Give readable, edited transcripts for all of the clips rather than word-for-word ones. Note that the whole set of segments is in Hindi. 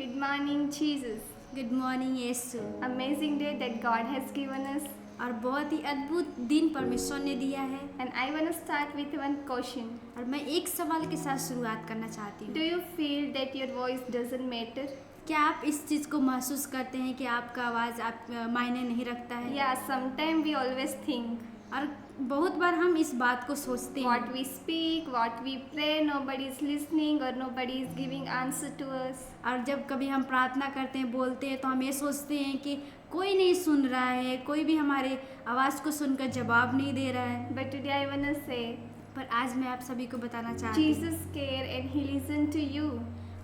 Good morning, Jesus. Good morning यीशु। Amazing day that God has given us. और बहुत ही अद्भुत दिन परमेश्वर ने दिया है। And I want to start with one question. और मैं एक सवाल के साथ शुरुआत करना चाहती Do हूँ। you feel that your voice doesn't matter? क्या आप इस चीज़ को महसूस करते हैं कि आपका आवाज़ आप मायने नहीं रखता है? Yeah, sometimes we always think और बहुत बार हम इस बात को सोचते what हैं। we speak, what we pray, nobody is listening or nobody is giving answer to us. और जब कभी हम प्रार्थना करते हैं, बोलते हैं, तो हम ये सोचते हैं कि कोई नहीं सुन रहा है, कोई भी हमारे आवाज़ को सुनकर जवाब नहीं दे रहा है। But today I want to say, पर आज मैं आप सभी को बताना चाहती हूँ, Jesus care and He listen to you.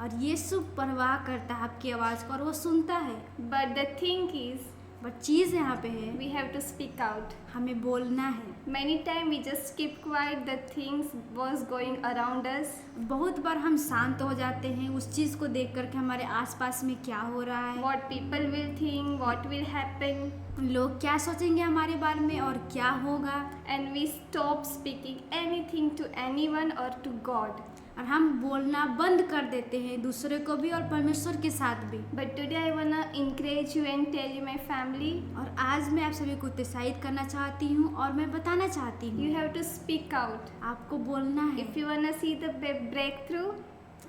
और यीशु परवाह करता है आपकी आवाज़ को और वो सुनता है। But the thing is, but चीज़ यहाँ पे है, we have to speak out. हमें बोलना है। Many times we just keep quiet. The things was going around us. बहुत बार हम शांत हो जाते हैं उस चीज़ को देख कर के हमारे आसपास में क्या हो रहा है, What people will think, what will happen, लोग क्या सोचेंगे हमारे बारे में और क्या होगा। and we stop speaking anything to anyone or to God. और हम बोलना बंद कर देते हैं दूसरे को भी और परमेश्वर के साथ भी। But today I wanna encourage you and tell you, my family, और आज मैं आप सभी को उत्साहित करना चाहती हूँ और मैं बताना चाहती you हूँ, have to speak out. आपको बोलना है। If you wanna see the breakthrough,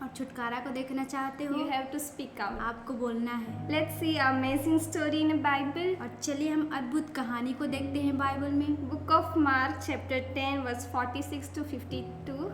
और छुटकारा को देखना चाहते हो, you have to speak out. आपको बोलना है। Let's see an amazing story in the Bible. और चलिए हम अद्भुत कहानी को देखते हैं बाइबल में। Book of Mark, chapter 10, verse 46 to 52.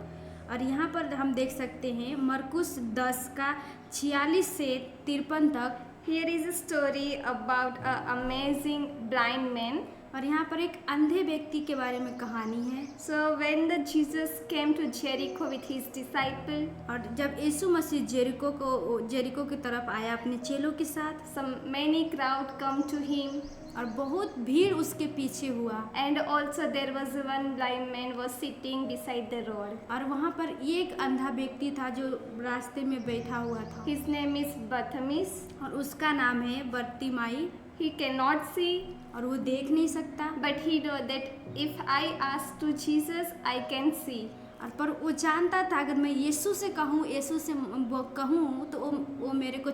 और यहाँ पर हम देख सकते हैं मरकुस 10 का 46 से 53 तक। Here is a story about an amazing blind man. और यहाँ पर एक अंधे व्यक्ति के बारे में कहानी है। So when the Jesus came to Jericho with his disciple, और जब यीशु मसीह जेरिको की तरफ आया अपने चेलों के साथ, some many crowd come to him, और बहुत भीड़ उसके पीछे हुआ। and also there was one blind man was sitting beside the road. और वहाँ पर एक अंधा व्यक्ति था जो रास्ते में बैठा हुआ था। His name is Bartimaeus. और उसका नाम है बर्तिमाई। He cannot see, और वो देख नहीं सकता, but he know that if I ask to Jesus, I can see. और पर वो जानता था अगर मैं यीशु से कहूँ वो कहूँ तो वो मेरे को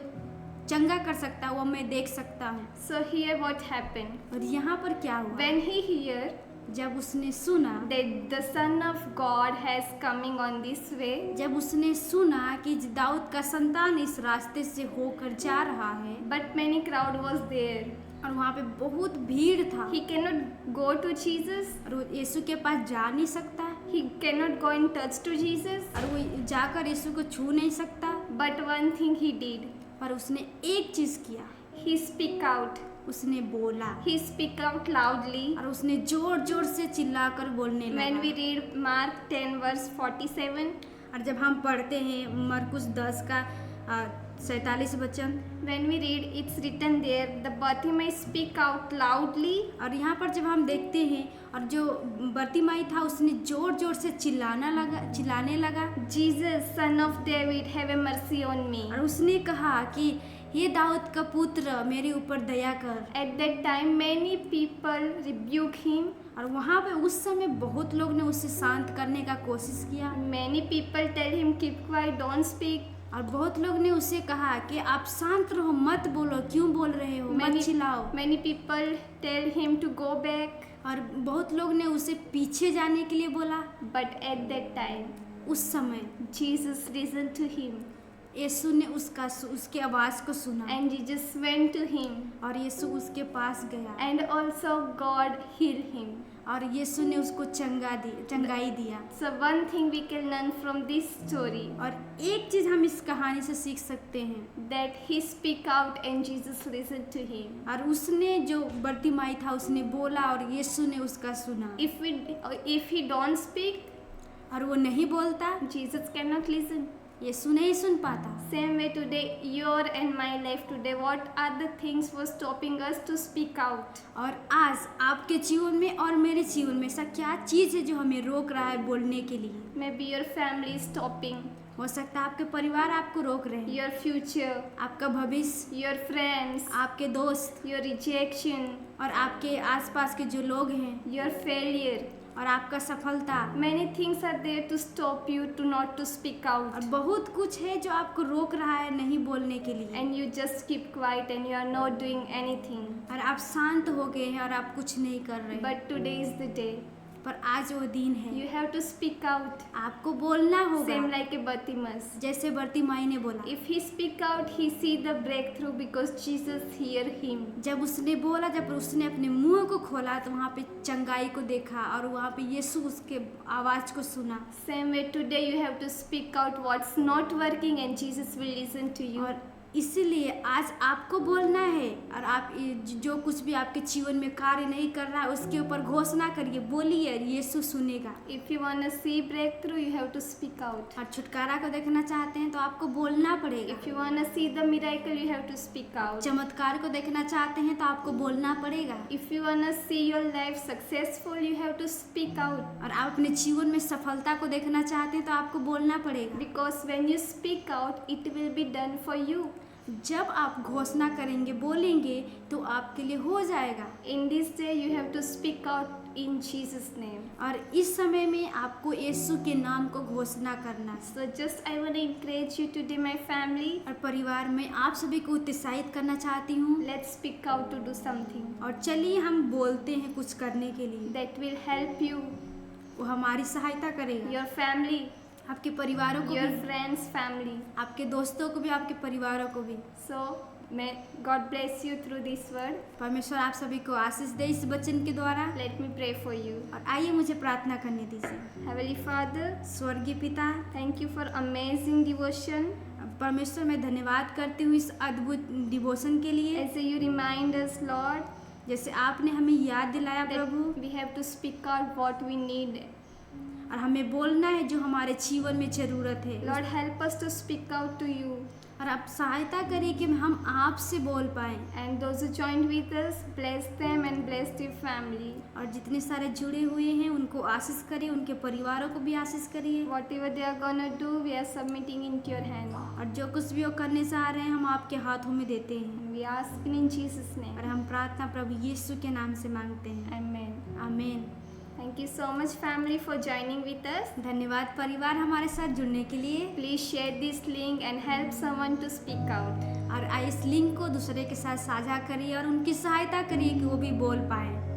चंगा कर सकता है, वो मैं देख सकता हूँ। So here what happened? और यहाँ पर क्या हुआ, When he hear जब उसने सुना that the Son of God has coming on this way, जब उसने सुना कि दाऊद का संतान इस रास्ते से होकर जा रहा है, but many crowd was there. और वहाँ पे बहुत भीड़ था, He cannot go to Jesus. और वो यीशु के पास जा नहीं सकता, He cannot go and touch to Jesus. और वो जाकर यीशु को छू नहीं सकता। But one thing he did, पर उसने एक चीज़ किया, he speak out. उसने बोला, He speak out loudly. और उसने जोर जोर से चिल्लाकर बोलने When we लगा। read Mark 10 verse 47, और जब हम पढ़ते हैं मरकुस 10 का 47 वचन, when we read, it's written there, the Bartimaeus speak out loudly. और यहाँ पर जब हम देखते हैं और जो बर्तिमाई था उसने जोर जोर से चिल्लाने लगा, Jesus, son of David, have a mercy on me. और उसने कहा कि हे दाऊद का पुत्र मेरे ऊपर दया कर। At that time, many people rebuke him. और वहाँ पे उस समय बहुत लोग ने उसे शांत करने का कोशिश किया, Many people tell him, keep quiet, don't speak. और बहुत लोग ने उसे कहा कि आप शांत रहो, मत बोलो, क्यों बोल रहे हो, मत चिल्लाओ। Many people tell him to go back. और बहुत लोग ने उसे पीछे जाने के लिए बोला। But at that time, उस समय Jesus listened to him. यीशु ने उसकी आवाज़ को सुना, And Jesus went to him. और यीशु उसके पास गया, And also God healed him. और यीशु ने उसको चंगाई दिया। So one thing we can learn from this story, और एक चीज़ हम इस कहानी से सीख सकते हैं, that he speak out and Jesus listened to him. और उसने जो बर्तिमाई था उसने बोला और यीशु ने उसका सुना। If he don't speak, और वो नहीं बोलता, Jesus cannot listen. यीशु नहीं सुन पाता। Same way today, your and my life today, what are the things was stopping us to speak out? और आज आपके जीवन में और मेरे जीवन में ऐसा क्या चीज़ है जो हमें रोक रहा है बोलने के लिए? Maybe your family is stopping, हो सकता है आपके परिवार आपको रोक रहे हैं, your future, आपका भविष्य, your friends, आपके दोस्त, your rejection, और आपके आसपास के जो लोग हैं, your failure. और आपका सफलता। Many things are there to stop you to not to speak और out. बहुत कुछ है जो आपको रोक रहा है नहीं बोलने के लिए, And you just keep quiet and you are not doing anything. और आप शांत हो गए हैं और आप कुछ नहीं कर रहे हैं। But today is the day. पर आज वो दिन है, You have to speak out. आपको बोलना होगा। Same like a Bartimaeus. जैसे बर्तिमाई ने बोला, If he speak out, he see the breakthrough because Jesus hear him. जब उसने बोला, जब उसने अपने मुंह को खोला तो वहाँ पे चंगाई को देखा और वहाँ पे यीशु उसके आवाज को सुना। Same way today you have to speak out what's not working and Jesus will listen to you. और इसीलिए आज आपको बोलना है और आप जो कुछ भी आपके जीवन में कार्य नहीं कर रहा है उसके ऊपर घोषणा करिए, बोलिए, यीशु सुनेगा। If you want to see breakthrough, you have to speak out. और छुटकारा को देखना चाहते हैं तो आपको बोलना पड़ेगा। If you want to see the miracle, you have to speak out. चमत्कार को देखना चाहते हैं तो आपको बोलना पड़ेगा। If you want to see your life successful, you have to speak out. और आप अपने जीवन में सफलता को देखना चाहते हैं तो आपको बोलना पड़ेगा। Because when you speak out, it will be done for you. जब आप घोषणा करेंगे, बोलेंगे तो आपके लिए हो जाएगा। In this day, you have to speak out in Jesus' name. और इस समय में आपको यीशु के नाम को घोषणा करना है। So just I want to encourage you today, my family. और परिवार में आप सभी को उत्साहित करना चाहती हूँ। Let's speak out to do something और चलिए हम बोलते हैं कुछ करने के लिए, that will help you, वो हमारी सहायता करेगा। your family, आपके परिवारों को your भी, friends, family. आपके दोस्तों को भी, आपके परिवारों को भी। So may God bless you through this word. परमेश्वर आप सभी को आशीष दे इस वचन के द्वारा। Let me pray for you. और आइए मुझे प्रार्थना करने दीजिए। Heavenly Father, स्वर्गीय पिता, thank you for amazing devotion. परमेश्वर मैं धन्यवाद करती हूँ इस अद्भुत डिवोशन के लिए। As you remind us, Lord, जैसे आपने हमें याद दिलाया प्रभु, that we have to speak out what we need. और हमें बोलना है जो हमारे जीवन में जरूरत है। Lord, help us to speak out to you. और आप सहायता करिए कि हम आपसे बोल पाएं। And those who joined with us, bless them and bless their family. और जितने सारे जुड़े हुए हैं उनको आशीष करिए, उनके परिवारों को भी आशीष करिए। Whatever they are gonna do, we are submitting into your hand. और जो कुछ भी वो करने चाह रहे हैं हम आपके हाथों में देते हैं। And we ask in Jesus' name. और हम प्रार्थना प्रभु यीशु के नाम से मांगते हैं, Amen. आमीन। Thank you so much, family, for joining with us. धन्यवाद परिवार हमारे साथ जुड़ने के लिए। Please share this link and help someone to speak out. और इस लिंक को दूसरे के साथ साझा करिए और उनकी सहायता करिए कि वो भी बोल पाएं।